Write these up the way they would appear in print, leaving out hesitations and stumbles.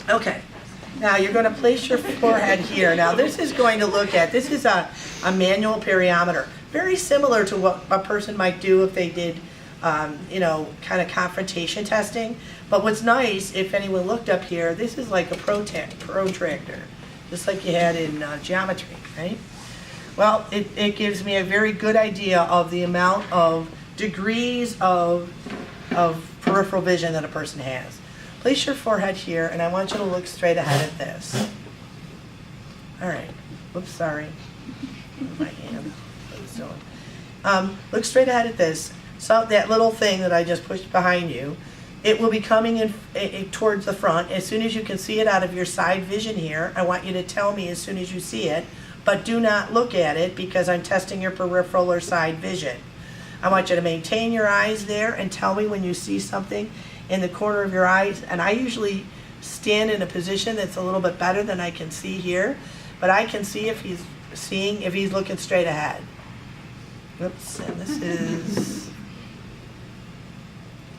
Okay, now you're going to place your forehead here. Now this is going to look at, this is a manual periometer, very similar to what a person might do if they did, you know, kind of confrontation testing. But what's nice, if anyone looked up here, this is like a protractor, just like you had in geometry, right? Well, it gives me a very good idea of the amount of degrees of peripheral vision that a person has. Place your forehead here, and I want you to look straight ahead at this. All right. Oops, sorry. My hand. What was doing? Look straight ahead at this. So that little thing that I just pushed behind you, it will be coming in towards the front. As soon as you can see it out of your side vision here, I want you to tell me as soon as you see it, but do not look at it because I'm testing your peripheral or side vision. I want you to maintain your eyes there and tell me when you see something in the corner of your eyes. And I usually stand in a position that's a little bit better than I can see here, but I can see if he's looking straight ahead. Oops, and this is,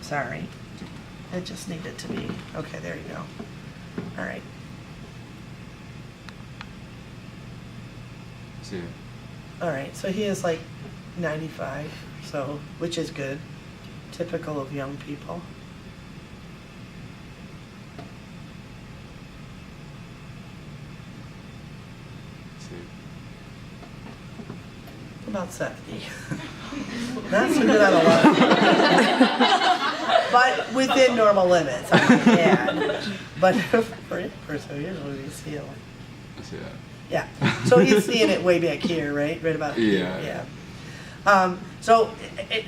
sorry, it just needed to be, okay, there you go. All right. See it. All right, so he is like 95, so, which is good, typical of young people. See it. About 70. Not so good on a lot. But within normal limits, I might add. But for a person, usually we see it. I see that. Yeah, so he's seeing it way back here, right? Right about here. Yeah. So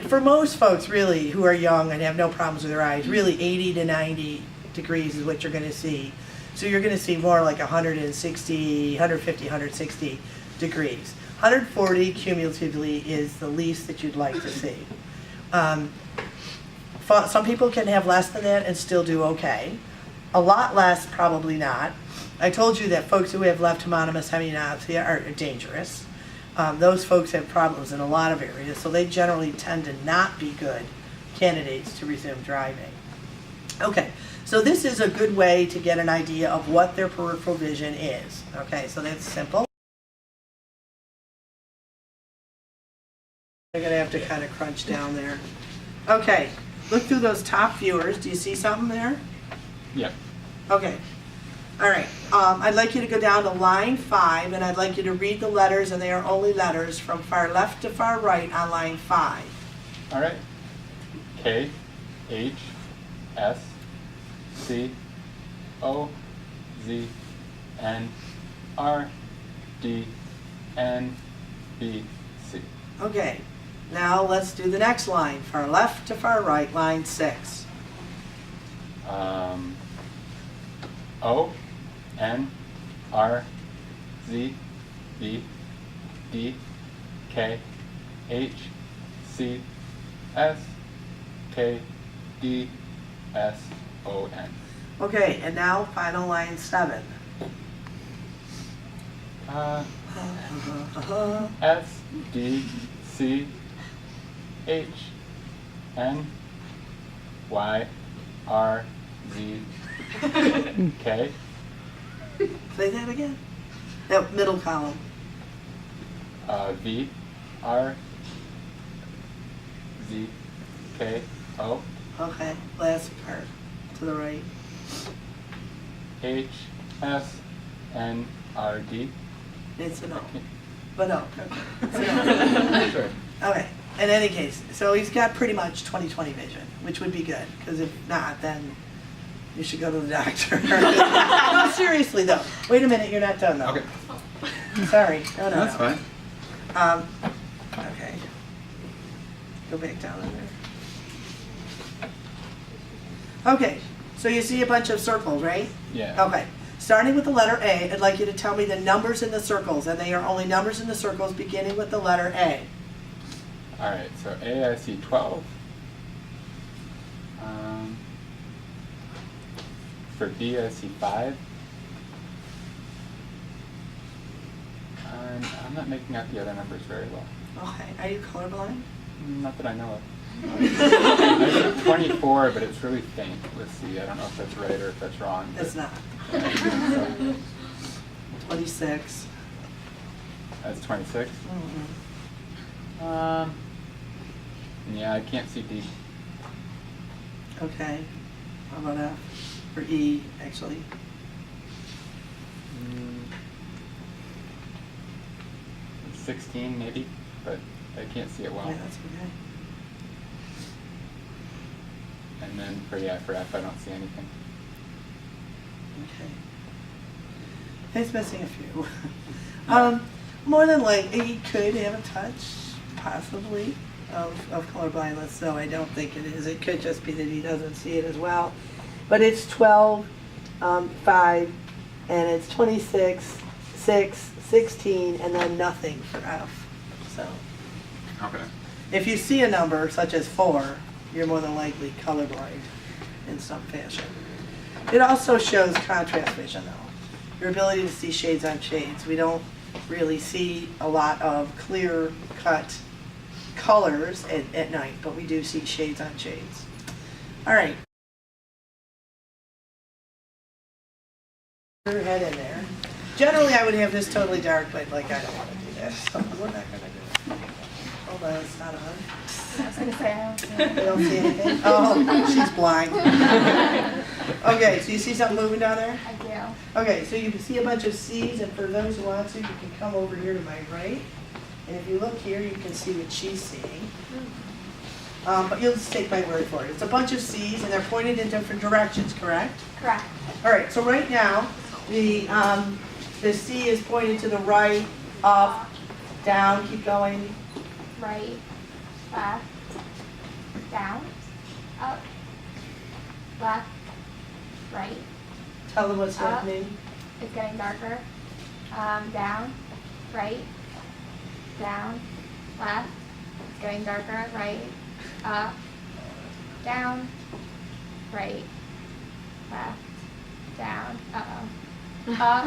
for most folks, really, who are young and have no problems with their eyes, really 80 to 90 degrees is what you're going to see. So you're going to see more like 160, 150, 160 degrees. 140 cumulatively is the least that you'd like to see. Some people can have less than that and still do okay. A lot less, probably not. I told you that folks who have left homonymous hemianopsia are dangerous. Those folks have problems in a lot of areas, so they generally tend to not be good candidates to resume driving. Okay, so this is a good way to get an idea of what their peripheral vision is. Okay, so that's simple. They're going to have to kind of crunch down there. Okay, look through those top viewers. Do you see something there? Yeah. Okay. All right. I'd like you to go down to line 5, and I'd like you to read the letters, and they are only letters from far left to far right on line 5. All right. K, H, S, C, O, Z, N, R, D, N, B, C. Okay. Now let's do the next line, far left to far right, line 6. O, N, R, Z, B, D, K, H, C, S, K, D, S, O, N. Okay, and now final line 7. S, D, C, H, N, Y, R, Z, K. Say that again. That middle column. V, R, Z, K, O. Okay, last part to the right. H, S, N, R, D. It's a no. But no. Okay. Sure. Okay. In any case, so he's got pretty much 20/20 vision, which would be good, because if not, then you should go to the doctor. No, seriously though. Wait a minute, you're not done though. Okay. Sorry. No, That's fine. Okay. Go back down in there. Okay, so you see a bunch of circles, right? Yeah. Okay. Starting with the letter A, I'd like you to tell me the numbers in the circles, and they are only numbers in the circles beginning with the letter A. All right, so A, I see 12. For B, I see 5. And I'm not making out the other numbers very well. Okay, are you colorblind? Not that I know of. I see 24, but it's really faint. Let's see. I don't know if that's right or if that's wrong. It's not. 26. That's 26. Mhm. Yeah, I can't see D. Okay. How about F? Or E, actually. 16 maybe, but I can't see it well. Yeah, that's okay. And then for F, I don't see anything. Okay. It's missing a few. More than likely, he could have a touch, possibly, of color blindness, though I don't think it is. It could just be that he doesn't see it as well. But it's 12, 5, and it's 26, 6, 16, and then nothing for F. So Okay. if you see a number such as 4, you're more than likely colorblind in some fashion. It also shows contrast vision, though. Your ability to see shades on shades. We don't really see a lot of clear-cut colors at night, but we do see shades on shades. All right. Put your head in there. Generally, I would have this totally dark, but like I don't want to do that, so we're not going to do it. Hold on, it's not on. I was going to say, I don't see You don't see anything? Oh, she's blind. Okay, so you see something moving down there? I do. Okay, so you can see a bunch of C's, and for those who want to, you can come over here to my right. And if you look here, you can see what she's seeing. But you'll just take my word for it. It's a bunch of C's, and they're pointed in different directions, correct? Correct. All right, so right now, the C is pointed to the right, up, down, keep going. Right, left, down, up, left, right. Tell them what's Up. happening. It's getting darker. Down, right, down, left. It's getting darker. Right, up, down, right, left, down. Up,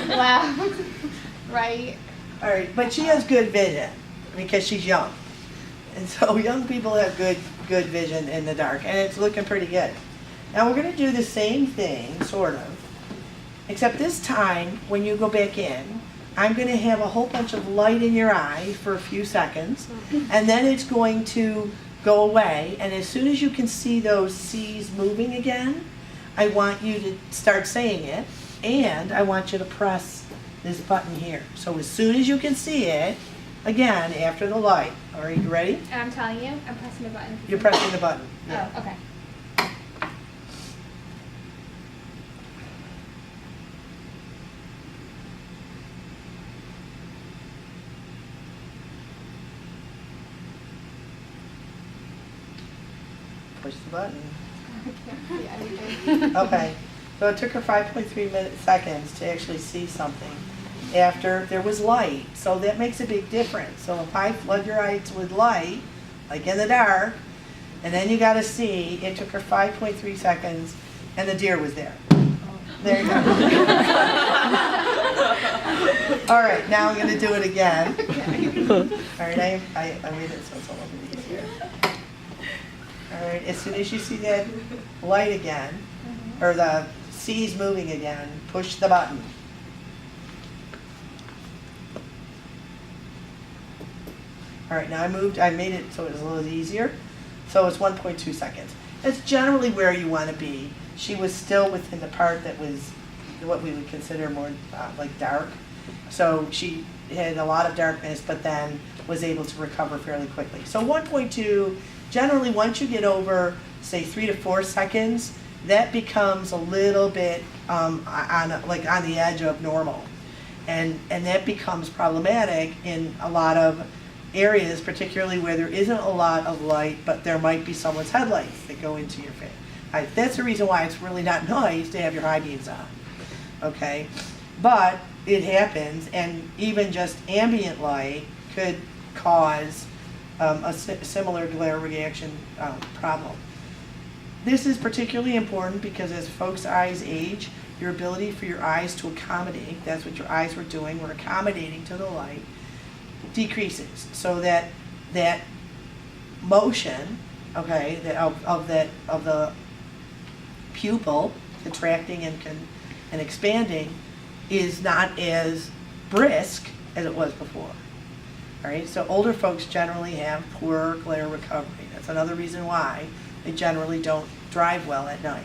left, right. All right, but she has good vision because she's young. And so young people have good vision in the dark, and it's looking pretty good. Now we're going to do the same thing, sort of, except this time when you go back in, I'm going to have a whole bunch of light in your eye for a few seconds, and then it's going to go away, and as soon as you can see those C's moving again, I want you to start saying it, and I want you to press this button here. So as soon as you can see it, again, after the light. All right, you ready? And I'm telling you, I'm pressing the button. You're pressing the button. Oh, okay. Push the button. I can't see anything. Okay, so it took her 5.3 seconds to actually see something after there was light. So that makes a big difference. So if I flood your eyes with light, like in the dark, and then you got to see, it took her 5.3 seconds, and the deer was there. There you go. All right, now I'm going to do it again. All right, I made it so it's a little bit easier. All right, as soon as you see that light again, or the C's moving again, push the button. All right, now I made it so it was a little easier. So it's 1.2 seconds. That's generally where you want to be. She was still within the part that was what we would consider more like dark. So she had a lot of darkness, but then was able to recover fairly quickly. So 1.2, generally once you get over, say 3 to 4 seconds, that becomes a little bit on the edge of normal. And that becomes problematic in a lot of areas, particularly where there isn't a lot of light, but there might be someone's headlights that go into your face. That's the reason why it's really not nice to have your high beams on, okay? But it happens, and even just ambient light could cause a similar glare reaction problem. This is particularly important because as folks' eyes age, your ability for your eyes to accommodate, that's what your eyes were doing, were accommodating to the light, decreases, so that motion okay, of the pupil contracting and expanding is not as brisk as it was before. All right, so older folks generally have poorer glare recovery. That's another reason why they generally don't drive well at night.